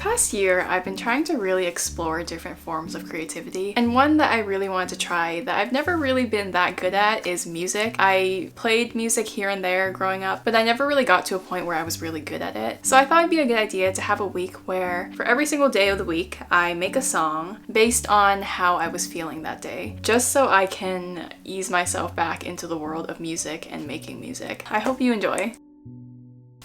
past year, I've been trying to really explore different forms of creativity, and one that I really wanted to try that I've never really been that good at is music. I played music here and there growing up, but I never really got to a point where I was really good at it. So I thought it'd be a good idea to have a week where for every single day of the week, I make a song based on how I was feeling that day, just so I can ease myself back into the world of music and making music. I hope you enjoy.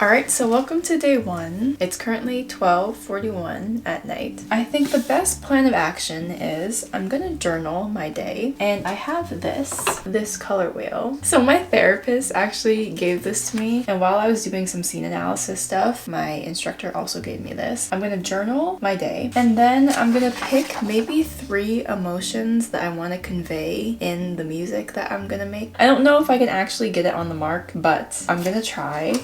Alright, so welcome to day one. It's currently 12:41 at night. I think the best plan of action is I'm gonna journal my day, and I have this color wheel. So my therapist actually gave this to me, and while I was doing some scene analysis stuff, my instructor also gave me this. I'm gonna journal my day, and then I'm gonna pick maybe 3 emotions that I want to convey in the music that I'm gonna make. I don't know if I can actually get it on the mark, but I'm gonna try.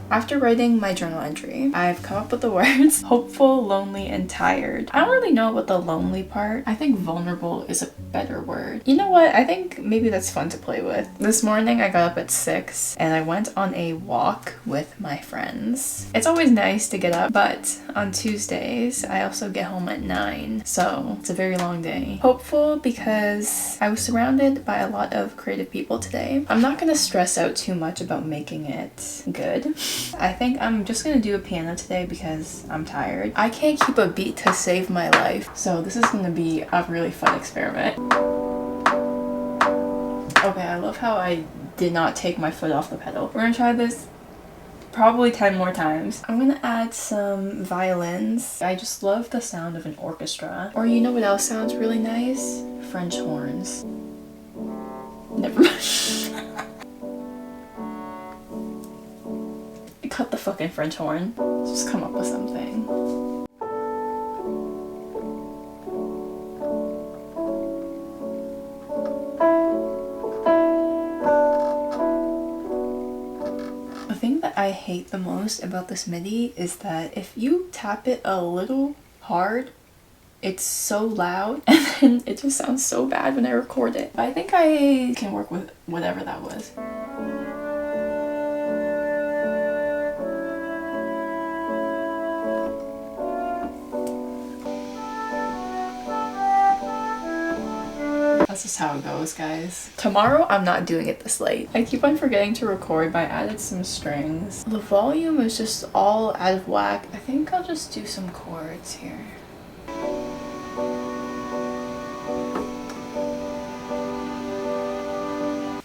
After writing my journal entry, I've come up with the words hopeful, lonely, and tired. I don't really know what the lonely part. I think vulnerable is a better word. You know what? I think maybe that's fun to play with. This morning I got up at 6 and I went on a walk with my friends. It's always nice to get up, but on Tuesdays I also get home at 9, so it's a very long day. Hopeful because I was surrounded by a lot of creative people today. I'm not gonna stress out too much about making it good. I think I'm just gonna do a piano today because I'm tired. I can't keep a beat to save my life, so this is gonna be a really fun experiment. Okay, I love how I did not take my foot off the pedal. We're gonna try this probably 10 more times. I'm gonna add some violins. I just love the sound of an orchestra. Or you know what else sounds really nice? French horns. Never mind. Cut the fucking French horn. Just come up with something. The thing that I hate the most about this MIDI is that if you tap it a little hard, it's so loud and then it just sounds so bad when I record it. I think I can work with whatever that was. That's just how it goes, guys. Tomorrow, I'm not doing it this late. I keep on forgetting to record, but I added some strings. The volume is just all out of whack. I think I'll just do some chords here.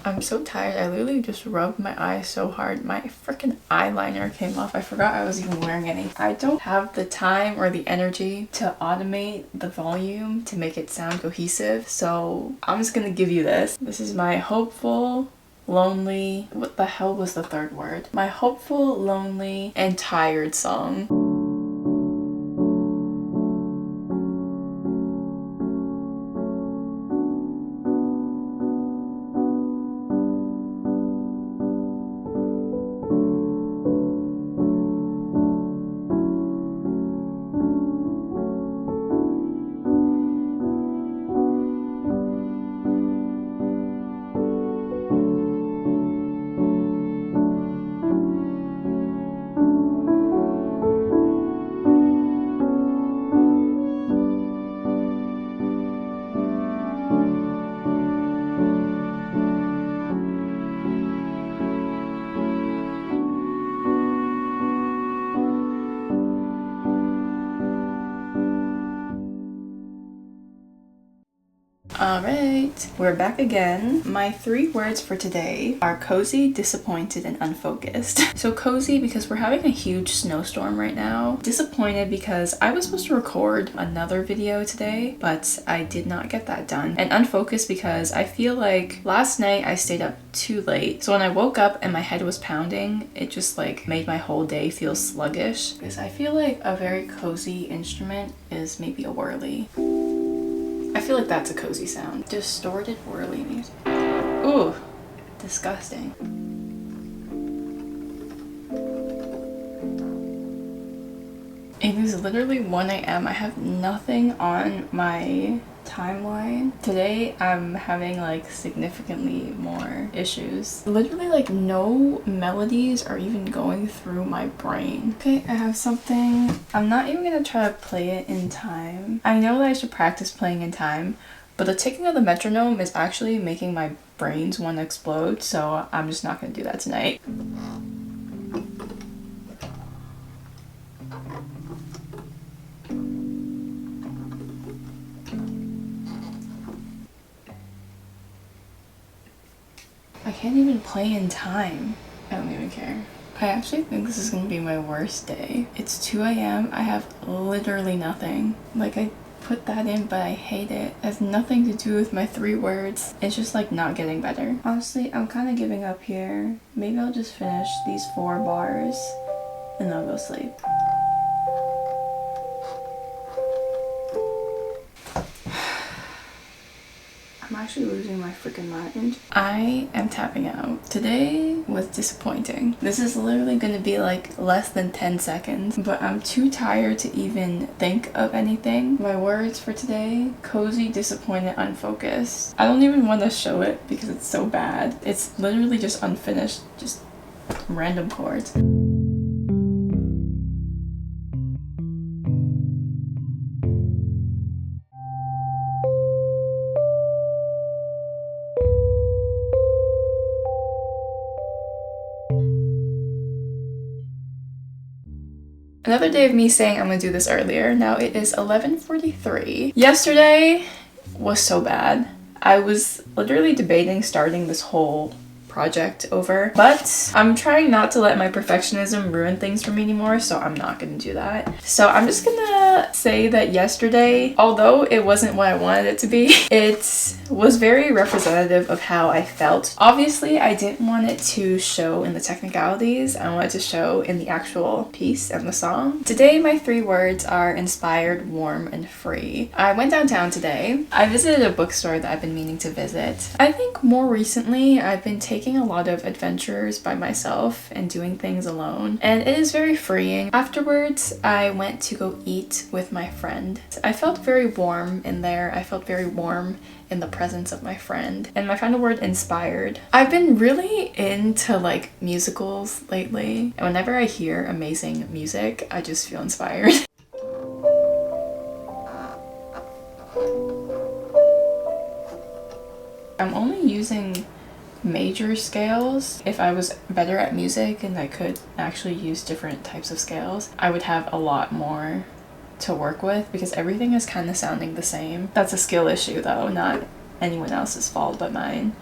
I'm so tired. I literally just rubbed my eyes so hard. My freaking eyeliner came off. I forgot I was even wearing any. I don't have the time or the energy to automate the volume to make it sound cohesive, so I'm just gonna give you this. This is my hopeful, lonely, what the hell was the third word? My hopeful, lonely, and tired song. Alright, we're back again. My 3 words for today are cozy, disappointed, and unfocused. So cozy because we're having a huge snowstorm right now. Disappointed because I was supposed to record another video today, but I did not get that done. And unfocused because I feel like last night I stayed up too late. So when I woke up and my head was pounding, it just like made my whole day feel sluggish. Because I feel like a very cozy instrument is maybe a whirly. I feel like that's a cozy sound. Distorted whirly music. Ooh, disgusting. It is literally 1 a.m. I have nothing on my timeline. Today I'm having like significantly more issues. Literally like no melodies are even going through my brain. Okay, I have something. I'm not even gonna try to play it in time. I know that I should practice playing in time, but the ticking of the metronome is actually making my brains want to explode, so I'm just not gonna do that tonight. I can't even play in time. I don't even care. I actually think this is gonna be my worst day. It's 2 a.m. I have literally nothing. Like, I put that in, but I hate it. It has nothing to do with my 3 words. It's just like not getting better. Honestly, I'm kind of giving up here. Maybe I'll just finish these 4 bars and I'll go sleep. I'm actually losing my freaking mind. I am tapping out. Today was disappointing. This is literally gonna be like less than 10 seconds, but I'm too tired to even think of anything. My words for today: cozy, disappointed, unfocused. I don't even want to show it because it's so bad. It's literally just unfinished, just random chords. Another day of me saying I'm gonna do this earlier. Now it is 11:43. Yesterday was so bad. I was literally debating starting this whole project over, but I'm trying not to let my perfectionism ruin things for me anymore, so I'm not gonna do that. So I'm just gonna say that yesterday, although it wasn't what I wanted it to be, it was very representative of how I felt. Obviously, I didn't want it to show in the technicalities. I wanted to show in the actual piece and the song. Today, my 3 words are inspired, warm, and free. I went downtown today. I visited a bookstore that I've been meaning to visit. I think more recently, I've been taking a lot of adventures by myself and doing things alone, and it is very freeing. Afterwards, I went to go eat with my friend. I felt very warm in there. I felt very warm in the presence of my friend. And my final word, inspired. I've been really into like musicals lately, and whenever I hear amazing music, I just feel inspired. I'm only using major scales. If I was better at music and I could actually use different types of scales, I would have a lot more to work with because everything is kind of sounding the same. That's a skill issue though, not anyone else's fault but mine.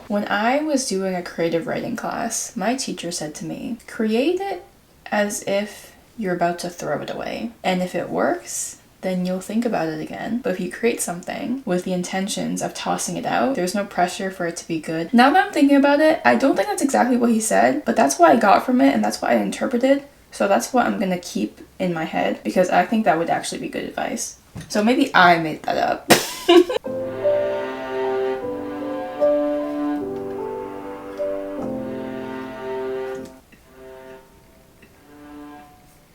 When I was doing a creative writing class, my teacher said to me, create it as if you're about to throw it away. And if it works, then you'll think about it again. But if you create something with the intentions of tossing it out, there's no pressure for it to be good. Now that I'm thinking about it, I don't think that's exactly what he said, but that's what I got from it and that's what I interpreted. So that's what I'm gonna keep in my head because I think that would actually be good advice. So maybe I made that up.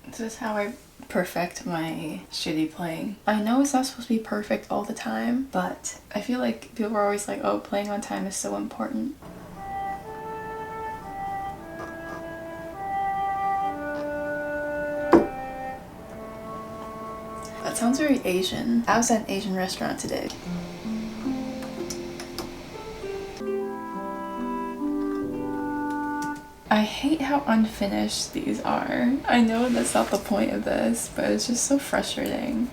This is how I perfect my shitty playing. I know it's not supposed to be perfect all the time, but I feel like people are always like, oh, playing on time is so important. That sounds very Asian. I was at an Asian restaurant today. I hate how unfinished these are. I know that's not the point of this, but it's just so frustrating.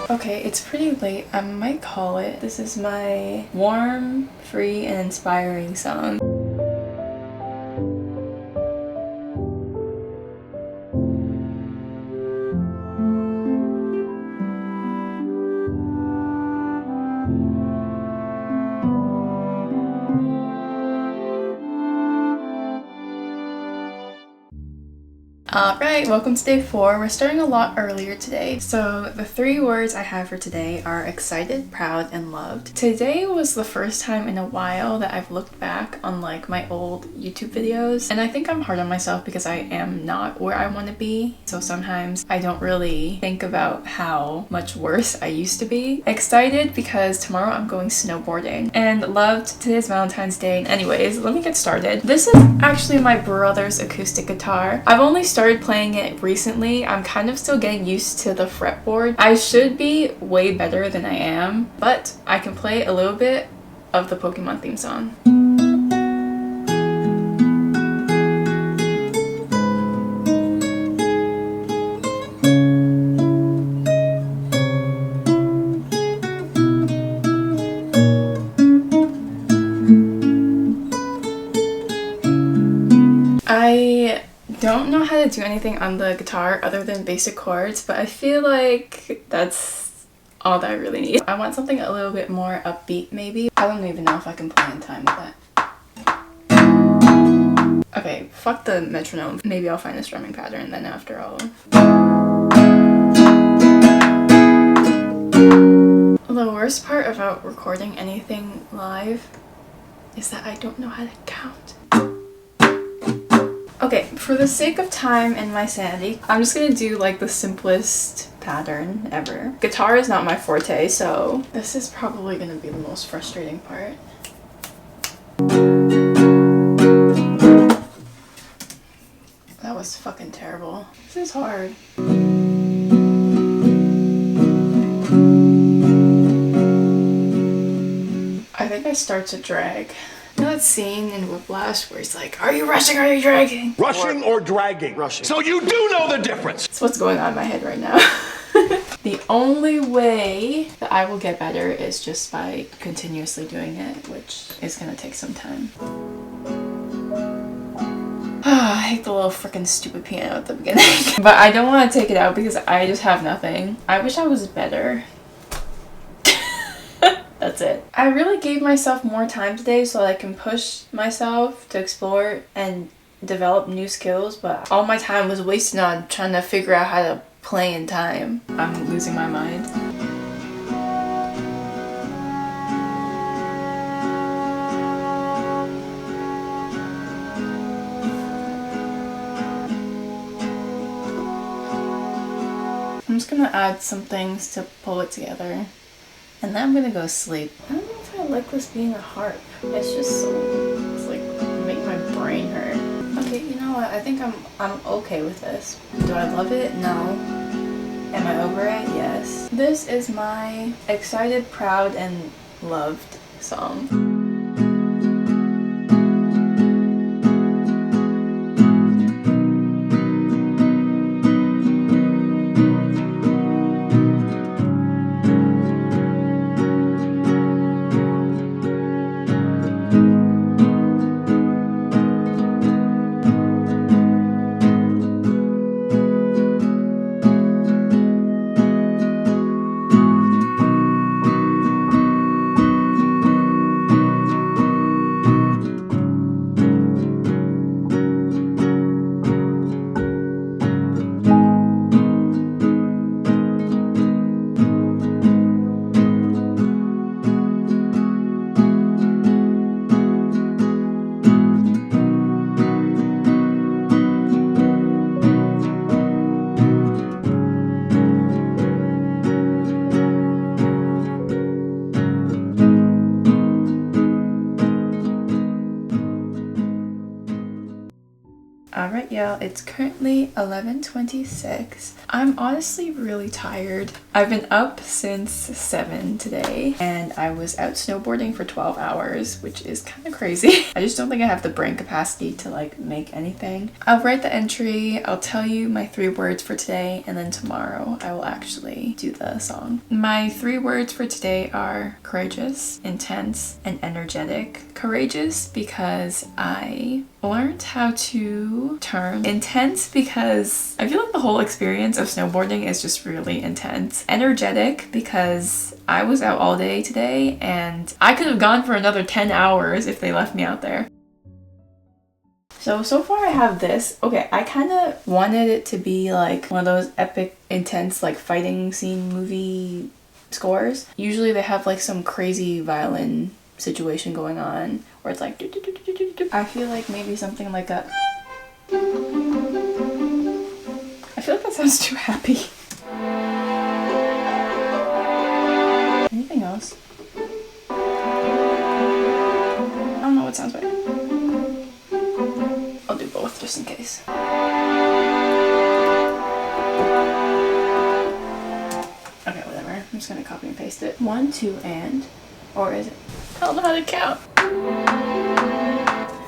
Okay, it's pretty late. I might call it. This is my warm, free, and inspiring song. Alright, welcome to day 4. We're starting a lot earlier today. So the 3 words I have for today are excited, proud, and loved. Today was the first time in a while that I've looked back on like my old YouTube videos, and I think I'm hard on myself because I am not where I want to be. So sometimes I don't really think about how much worse I used to be. Excited because tomorrow I'm going snowboarding, and loved today's Valentine's Day. Anyways, let me get started. This is actually my brother's acoustic guitar. I've only started playing it recently. I'm kind of still getting used to the fretboard. I should be way better than I am, but I can play a little bit of the Pokemon theme song. I don't know how to do anything on the guitar other than basic chords, but I feel like that's all that I really need. I want something a little bit more upbeat maybe. I don't even know if I can play in time with that. Okay, fuck the metronome. Maybe I'll find a strumming pattern then after all. The worst part about recording anything live is that I don't know how to count. Okay, for the sake of time and my sanity, I'm just gonna do like the simplest pattern ever. Guitar is not my forte, so this is probably gonna be the most frustrating part. That was fucking terrible. This is hard. I think I start to drag. You know that scene in Whiplash where he's like, are you rushing, are you dragging? Rushing or dragging? Rushing. So you do know the difference! That's what's going on in my head right now. The only way that I will get better is just by continuously doing it, which is gonna take some time. I hate the little freaking stupid piano at the beginning. But I don't want to take it out because I just have nothing. I wish I was better. That's it. I really gave myself more time today so I can push myself to explore and develop new skills, but all my time was wasted on trying to figure out how to play in time. I'm losing my mind. I'm just gonna add some things to pull it together. And then I'm gonna go sleep. I don't know if I like this being a harp. It's just so, it's like, make my brain hurt. Okay, you know what? I think I'm okay with this. Do I love it? No. Am I over it? Yes. This is my excited, proud, and loved song. Alright y'all, it's currently 11:26. I'm honestly really tired. I've been up since 7 today and I was out snowboarding for 12 hours, which is kind of crazy. I just don't think I have the brain capacity to like make anything. I'll write the entry, I'll tell you my 3 words for today, and then tomorrow I will actually do the song. My 3 words for today are courageous, intense, and energetic. Courageous because I learned how to turn. Intense because I feel like the whole experience of snowboarding is just really intense. Energetic because I was out all day today and I could have gone for another 10 hours if they left me out there. So far I have this. Okay, I kind of wanted it to be like one of those epic, intense, like fighting scene movie scores. Usually they have like some crazy violin situation going on where it's like do, do, do, do, do, do. I feel like maybe something like a... I feel like that sounds too happy. Anything else? I don't know what sounds better. I'll do both just in case. Okay, whatever. I'm just gonna copy and paste it. 1, 2, and... Or is it? I don't know how to count.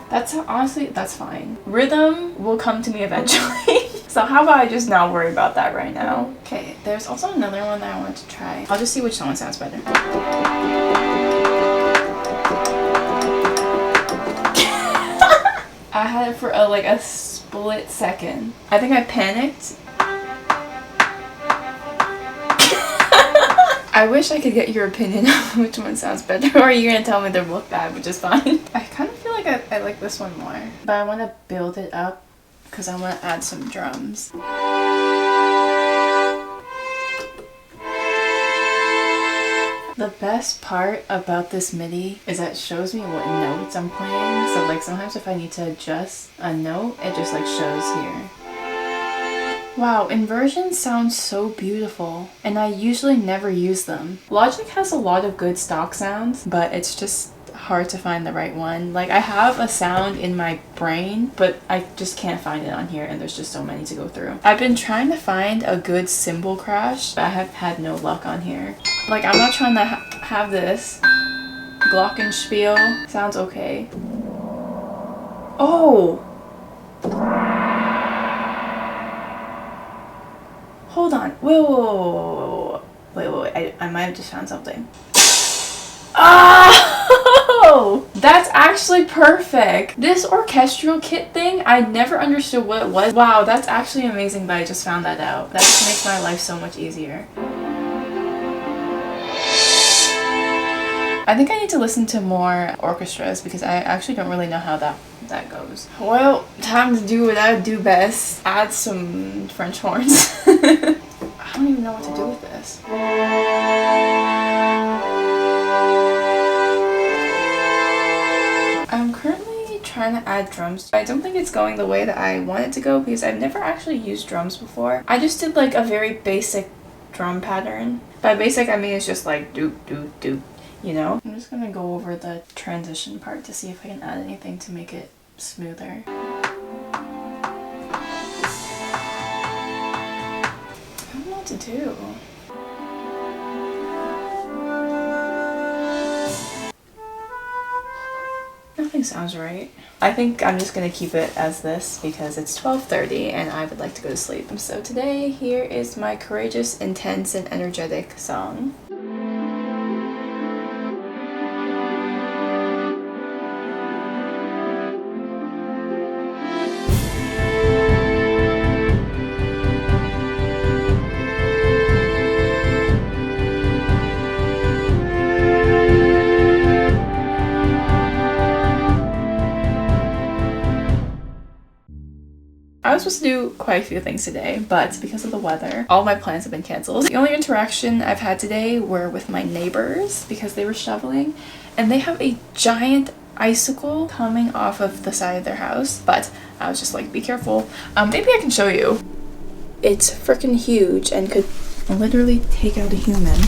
That's honestly, that's fine. Rhythm will come to me eventually. So how about I just not worry about that right now? Okay, there's also another one that I want to try. I'll just see which one sounds better. I had it for like a split second. I think I panicked. I wish I could get your opinion on which one sounds better, or are you gonna tell me they're both bad, which is fine. I kind of feel like I like this one more, but I want to build it up because I want to add some drums. The best part about this MIDI is that it shows me what notes I'm playing. So like sometimes if I need to adjust a note, it just like shows here. Wow, inversions sound so beautiful, and I usually never use them. Logic has a lot of good stock sounds, but it's just hard to find the right one. Like I have a sound in my brain, but I just can't find it on here, and there's just so many to go through. I've been trying to find a good cymbal crash, but I have had no luck on here. Like I'm not trying to have this. Glockenspiel sounds okay. Oh! Hold on. Wait. I might have just found something. Oh! That's actually perfect. This orchestral kit thing, I never understood what it was. Wow, that's actually amazing that I just found that out. That just makes my life so much easier. I think I need to listen to more orchestras because I actually don't really know how that goes. Well, time to do what I do best. Add some French horns. I don't even know what to do with this. I'm currently trying to add drums. I don't think it's going the way that I want it to go because I've never actually used drums before. I just did like a very basic drum pattern. By basic I mean it's just like doop doop doop. You know? I'm just gonna go over the transition part to see if I can add anything to make it smoother. I don't know what to do. Nothing sounds right. I think I'm just gonna keep it as this because it's 12:30 and I would like to go to sleep. So today, here is my courageous, intense, and energetic song. I was supposed to do quite a few things today, but because of the weather, all my plans have been canceled. The only interaction I've had today were with my neighbors because they were shoveling, and they have a giant icicle coming off of the side of their house, but I was just like, be careful. Maybe I can show you. It's freaking huge and could literally take out a human.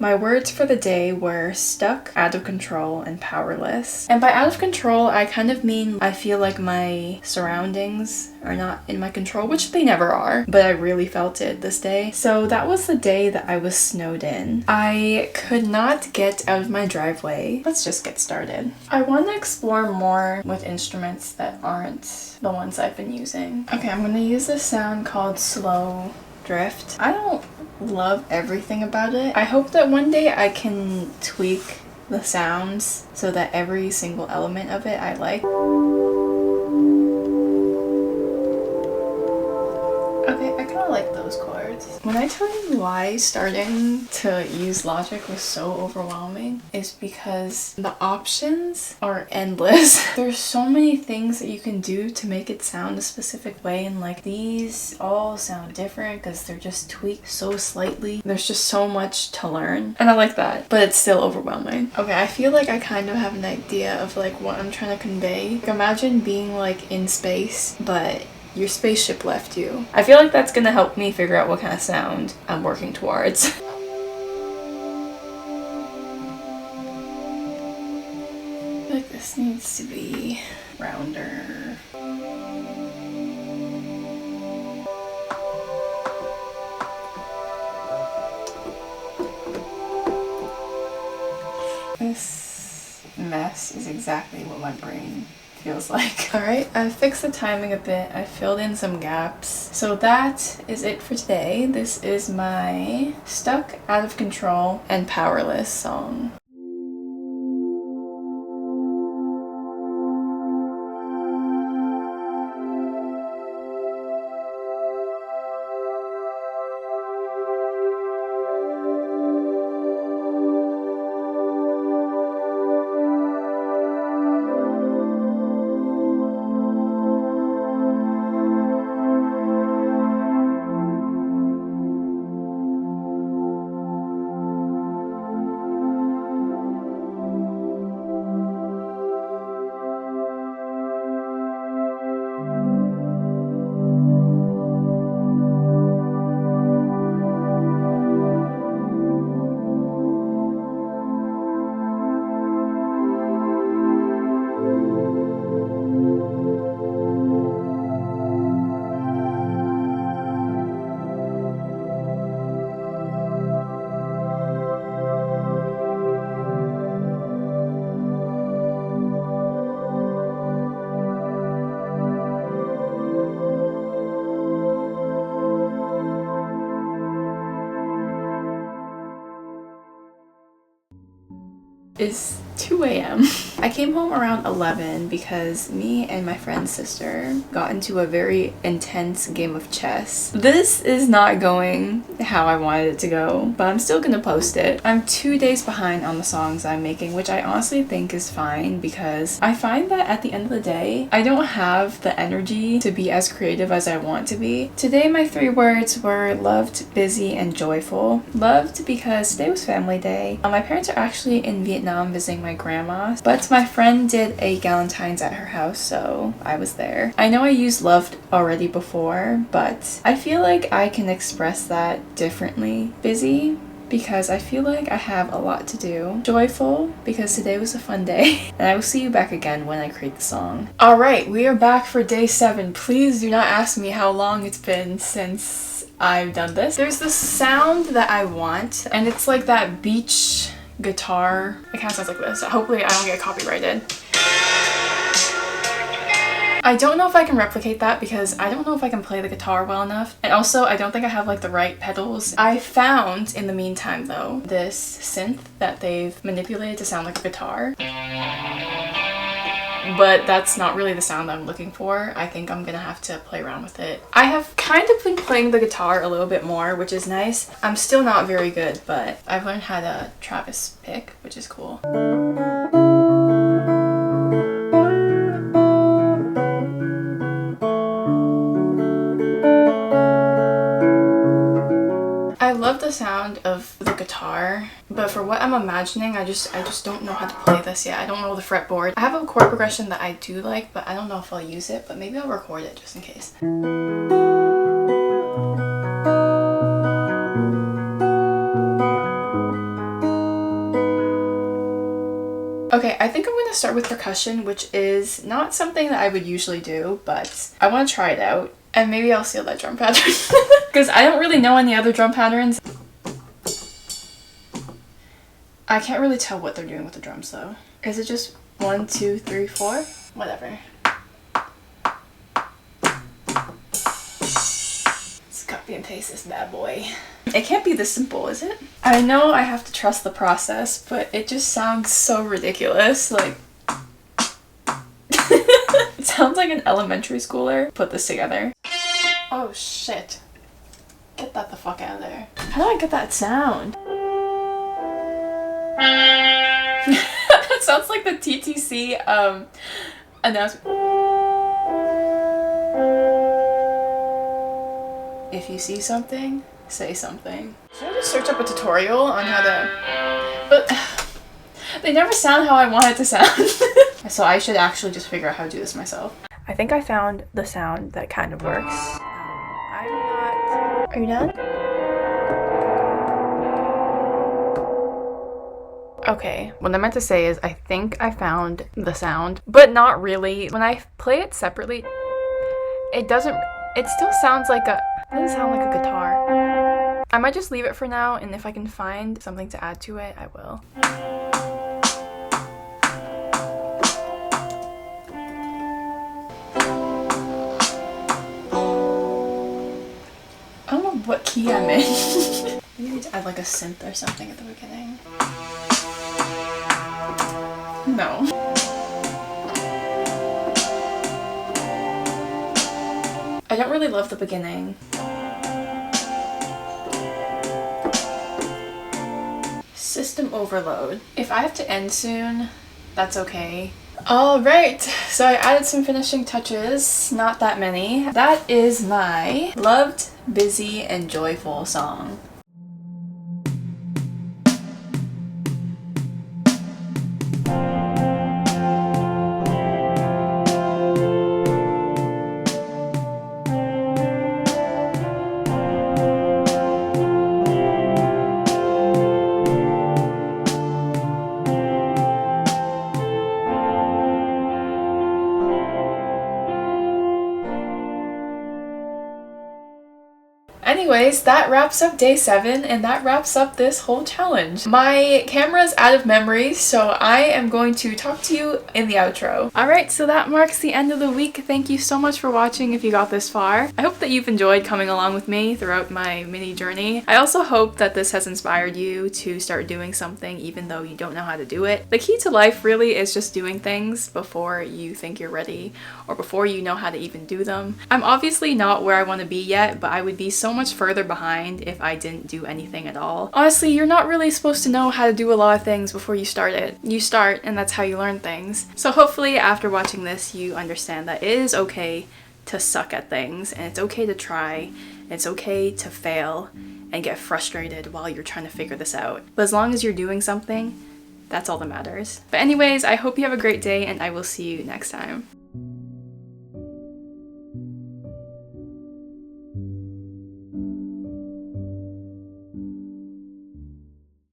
My words for the day were stuck, out of control, and powerless. And by out of control, I kind of mean I feel like my surroundings are not in my control, which they never are, but I really felt it this day. So that was the day that I was snowed in. I could not get out of my driveway. Let's just get started. I want to explore more with instruments that aren't the ones I've been using. Okay, I'm gonna use this sound called slow drift. I don't love everything about it. I hope that one day I can tweak the sounds so that every single element of it I like. Okay, I kind of like those chords. When I tell you why starting to use Logic was so overwhelming is because the options are endless. There's so many things that you can do to make it sound a specific way, and like these all sound different because they're just tweaked so slightly. There's just so much to learn, and I like that, but it's still overwhelming. Okay, I feel like I kind of have an idea of like what I'm trying to convey. Like, imagine being like in space, but your spaceship left you. I feel like that's gonna help me figure out what kind of sound I'm working towards. I feel like this needs to be rounder. This mess is exactly what my brain feels like. Alright, I fixed the timing a bit. I filled in some gaps. So that is it for today. This is my Stuck, Out of Control, and Powerless song. It's 2 a.m. I came home around 11 because me and my friend's sister got into a very intense game of chess. This is not going how I wanted it to go, but I'm still gonna post it. I'm 2 days behind on the songs I'm making, which I honestly think is fine because I find that at the end of the day, I don't have the energy to be as creative as I want to be. Today my 3 words were loved, busy, and joyful. Loved because today was family day. My parents are actually in Vietnam visiting my grandma, but my friend did a Galentine's at her house, so I was there. I know I used loved already before, but I feel like I can express that differently. Busy because I feel like I have a lot to do. Joyful because today was a fun day. And I will see you back again when I create the song. Alright, we are back for day 7. Please do not ask me how long it's been since I've done this. There's this sound that I want, and it's like that beach guitar. It kind of sounds like this. Hopefully I don't get copyrighted. I don't know if I can replicate that because I don't know if I can play the guitar well enough. And also I don't think I have like the right pedals. I found in the meantime though this synth that they've manipulated to sound like a guitar. But that's not really the sound I'm looking for. I think I'm gonna have to play around with it. I have kind of been playing the guitar a little bit more, which is nice. I'm still not very good, but I've learned how to Travis pick, which is cool. I love the sound of the guitar, but for what I'm imagining, I just don't know how to play this yet. I don't know the fretboard. I have a chord progression that I do like, but I don't know if I'll use it, but maybe I'll record it just in case. Okay, I think I'm going to start with percussion, which is not something that I would usually do, but I want to try it out. And maybe I'll steal that drum pattern. Because I don't really know any other drum patterns. I can't really tell what they're doing with the drums though. Is it just 1, 2, 3, 4? Whatever. Let's copy and paste this bad boy. It can't be this simple, is it? I know I have to trust the process, but it just sounds so ridiculous. Like, it sounds like an elementary schooler put this together. Oh shit. Get that the fuck out of there. How do I get that sound? That sounds like the TTC announcement. If you see something, say something. Should I just search up a tutorial on how to... But they never sound how I want it to sound. So I should actually just figure out how to do this myself. I think I found the sound that kind of works. I'm not... Are you done? Okay, what I meant to say is I think I found the sound, but not really. When I play it separately, it doesn't... It still sounds like a... It doesn't sound like a guitar. I might just leave it for now, and if I can find something to add to it, I will. I don't know what key I'm in. Maybe I need to add like a synth or something at the beginning. No. I don't really love the beginning. System overload. If I have to end soon, that's okay. Alright, so I added some finishing touches, not that many. That is my loved, busy, and joyful song. Anyways, that wraps up day 7 and that wraps up this whole challenge. My camera's out of memory, so I am going to talk to you in the outro. Alright, so that marks the end of the week. Thank you so much for watching if you got this far. I hope that you've enjoyed coming along with me throughout my mini journey. I also hope that this has inspired you to start doing something even though you don't know how to do it. The key to life really is just doing things before you think you're ready or before you know how to even do them. I'm obviously not where I want to be yet, but I would be so much further behind if I didn't do anything at all. Honestly, you're not really supposed to know how to do a lot of things before you start it. You start and that's how you learn things. So hopefully after watching this you understand that it is okay to suck at things and it's okay to try, and it's okay to fail and get frustrated while you're trying to figure this out. But as long as you're doing something, that's all that matters. But anyways, I hope you have a great day and I will see you next time.